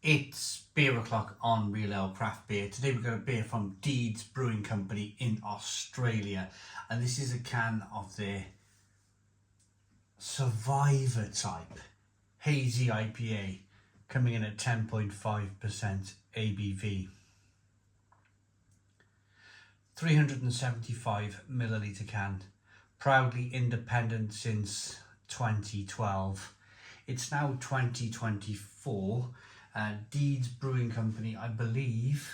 It's beer o'clock on Real Ale Craft Beer. Today we've got a beer from Deeds Brewing Company in Australia, and this is a can of their Survivor type Hazy IPA, coming in at 10.5% ABV. 375 milliliter can, proudly independent since 2012. It's now 2024. Deeds Brewing Company, I believe,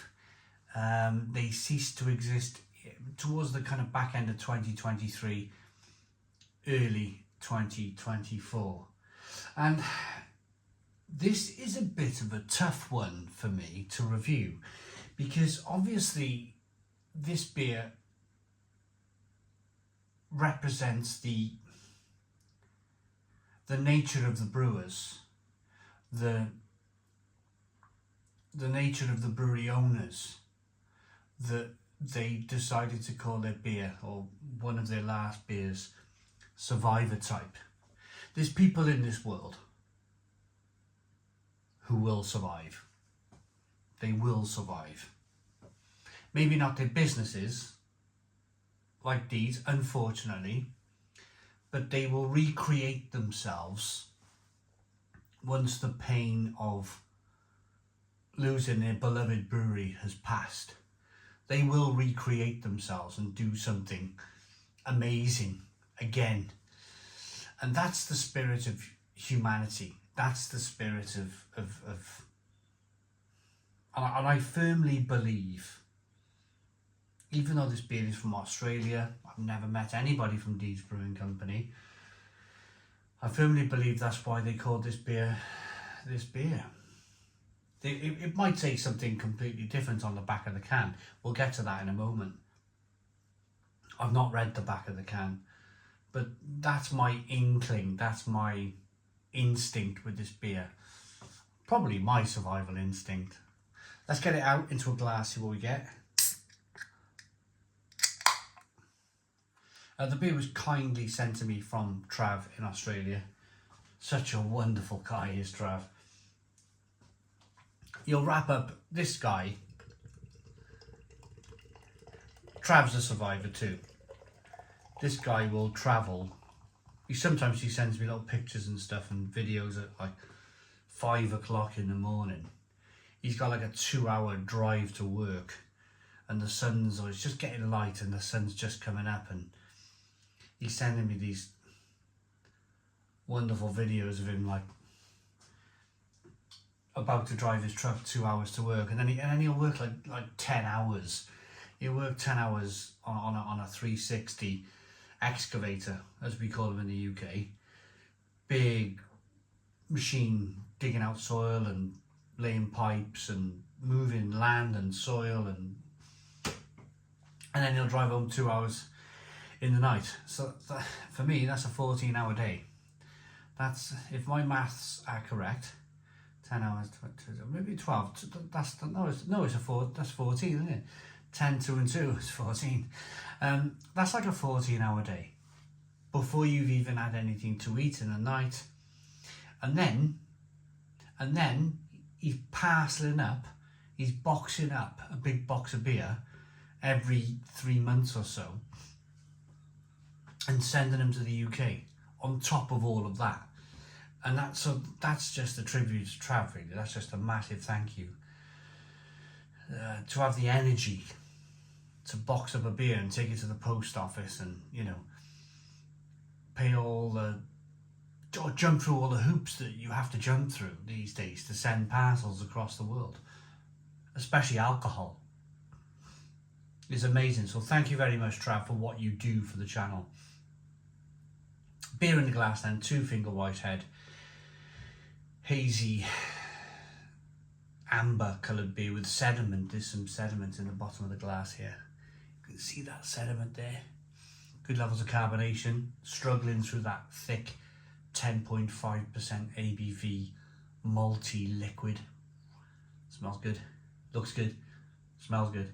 they ceased to exist towards the kind of back end of 2023, early 2024. And this is a bit of a tough one for me to review, because obviously this beer represents the nature of the brewers, the nature of the brewery owners, that they decided to call their beer, or one of their last beers, Survivor type. There's people in this world who will survive. They will survive. Maybe not their businesses, like Deeds, unfortunately, but they will recreate themselves once the pain of losing their beloved brewery has passed. They will recreate themselves and do something amazing again. And that's the spirit of humanity. That's the spirit of and I firmly believe, even though this beer is from Australia, I've never met anybody from Deeds Brewing Company, I firmly believe that's why they called this beer this beer. It might say something completely different on the back of the can. We'll get to that in a moment. I've not read the back of the can, but that's my inkling, that's my instinct with this beer. Probably my survival instinct. Let's get it out into a glass, see what we get. The beer was kindly sent to me from Trav in Australia. Such a wonderful guy is Trav. You'll wrap up this guy. Trav's a survivor too. This guy will travel. Sometimes he sends me little pictures and stuff and videos at like 5 o'clock in the morning. He's got like a 2-hour drive to work, and the sun's, or it's just getting light and the sun's just coming up, and he's sending me these wonderful videos of him like about to drive his truck 2 hours to work, and then he'll work like 10 hours. He'll work 10 hours on a 360 excavator, as we call them in the UK. Big machine digging out soil and laying pipes and moving land and soil, and then he'll drive home 2 hours in the night. So for me, that's a 14-hour day. That's, if my maths are correct, 10 hours, maybe 12. That's 14, isn't it? 10, 2 and 2 is 14. That's like a 14-hour day before you've even had anything to eat in the night. And then he's parceling up, he's boxing up a big box of beer every 3 months or so and sending them to the UK on top of all of that. And that's just a tribute to Trav, really. That's just a massive thank you. To have the energy to box up a beer and take it to the post office and, you know, pay all the, or jump through all the hoops that you have to jump through these days to send parcels across the world, especially alcohol, is amazing. So thank you very much, Trav, for what you do for the channel. Beer in the glass then, 2-finger Whitehead, hazy amber coloured beer with sediment. There's some sediment in the bottom of the glass here. You can see that sediment there. Good levels of carbonation, struggling through that thick 10.5% ABV malty liquid. Smells good, looks good, smells good.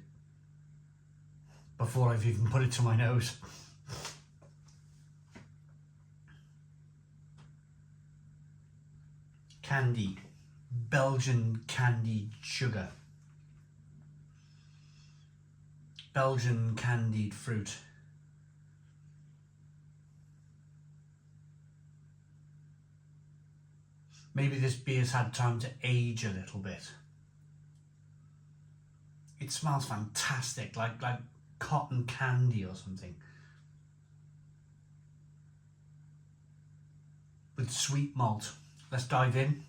Before I've even put it to my nose. Candy, Belgian candied sugar, Belgian candied fruit. Maybe this beer's had time to age a little bit. It smells fantastic, like cotton candy or something. With sweet malt. Let's dive in.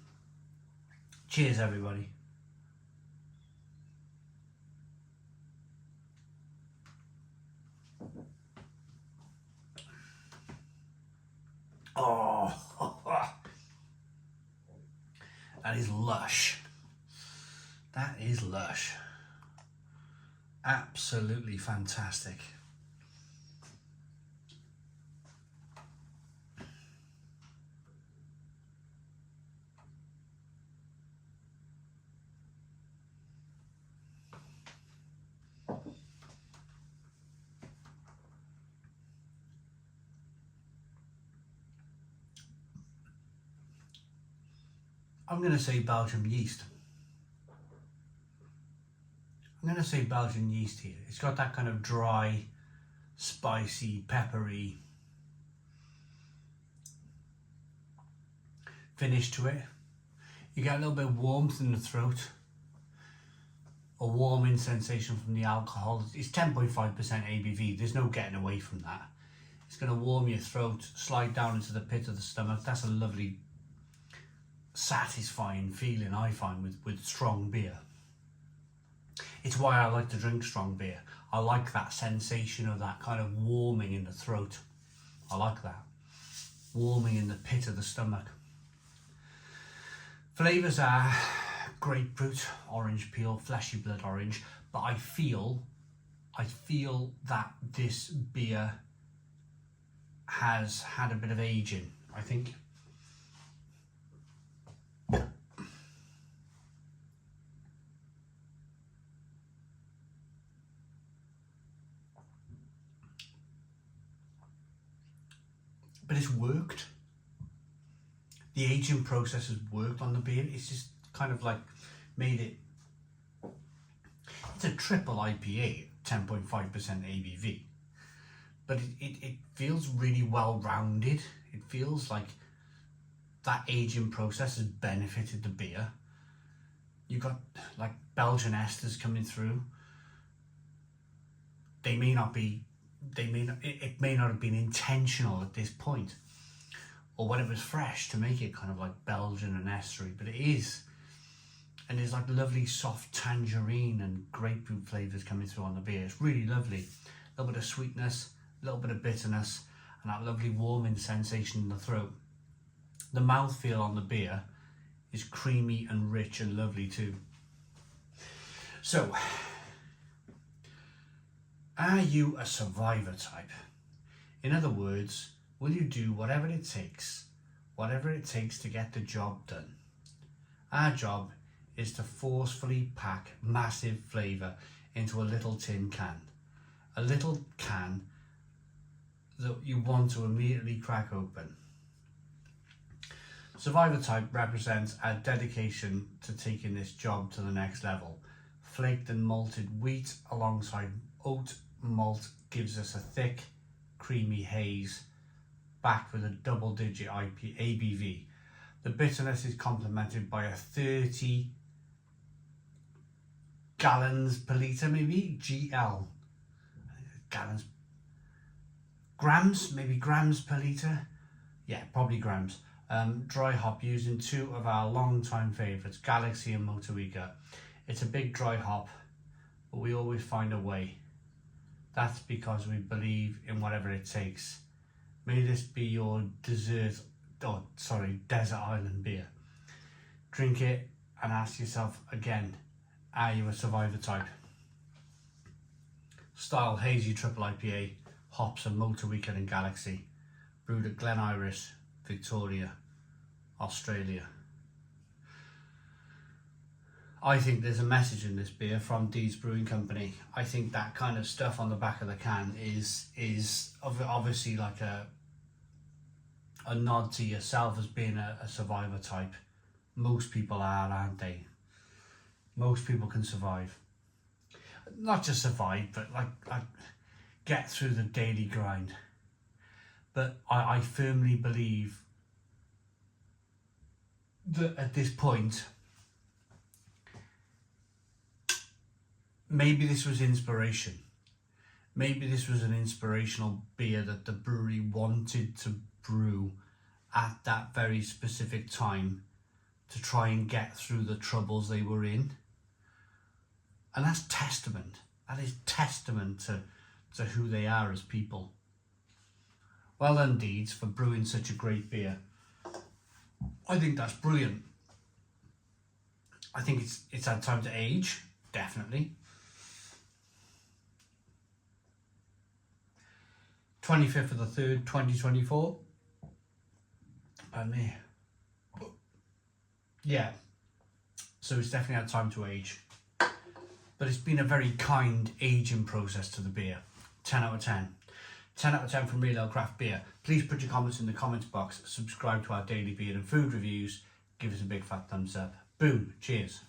Cheers, everybody. Oh, that is lush. That is lush. Absolutely fantastic. I'm going to say Belgian yeast. I'm going to say Belgian yeast here. It's got that kind of dry, spicy, peppery finish to it. You get a little bit of warmth in the throat, a warming sensation from the alcohol. It's 10.5% ABV. There's no getting away from that. It's going to warm your throat, slide down into the pit of the stomach. That's a lovely, satisfying feeling I find with strong beer. It's why I like to drink strong beer. I like that sensation of that kind of warming in the throat. I like that. Warming in the pit of the stomach. Flavours are grapefruit, orange peel, fleshy blood orange, but I feel that this beer has had a bit of aging, I think. But it's worked. The aging process has worked on the beer. It's just kind of like made it. It's a triple IPA, 10.5% ABV. But it feels really well rounded. It feels like that aging process has benefited the beer. You've got like Belgian esters coming through. It may not have been intentional at this point, or when it was fresh, to make it kind of like Belgian and estery, but it is. And there's like lovely soft tangerine and grapefruit flavours coming through on the beer. It's really lovely. A little bit of sweetness, a little bit of bitterness, and that lovely warming sensation in the throat. The mouthfeel on the beer is creamy and rich and lovely too. So, are you a survivor type? In other words, will you do whatever it takes to get the job done? Our job is to forcefully pack massive flavour into a little tin can. A little can that you want to immediately crack open. Survivor type represents our dedication to taking this job to the next level. Flaked and malted wheat alongside oat malt gives us a thick, creamy haze, backed with a double-digit ABV. The bitterness is complemented by a 30 gallons per litre, maybe GL. Gallons, grams, maybe grams per litre. Yeah, probably grams. Dry hop using two of our long-time favourites, Galaxy and Motueka. It's a big dry hop, but we always find a way. That's because we believe in whatever it takes. May this be your desert island beer. Drink it and ask yourself again, are you a survivor type? Style Hazy Triple IPA, hops and Motueka and Galaxy. Brewed at Glen Iris, Victoria, Australia. I think there's a message in this beer from Deeds Brewing Company. I think that kind of stuff on the back of the can is obviously like a nod to yourself as being a survivor type Most people are, aren't they? Most people can survive. Not just survive, but like get through the daily grind. But I firmly believe that at this point, maybe this was inspiration. Maybe this was an inspirational beer that the brewery wanted to brew at that very specific time to try and get through the troubles they were in. And that's testament. That is testament to who they are as people. Well done, Deeds, for brewing such a great beer. I think that's brilliant. I think it's had time to age, definitely. 25th of the 3rd, 2024. Pardon me. Yeah, so it's definitely had time to age. But it's been a very kind aging process to the beer. 10 out of 10. 10 out of 10 from Real Ale Craft Beer. Please put your comments in the comments box. Subscribe to our daily beer and food reviews. Give us a big fat thumbs up. Boom. Cheers.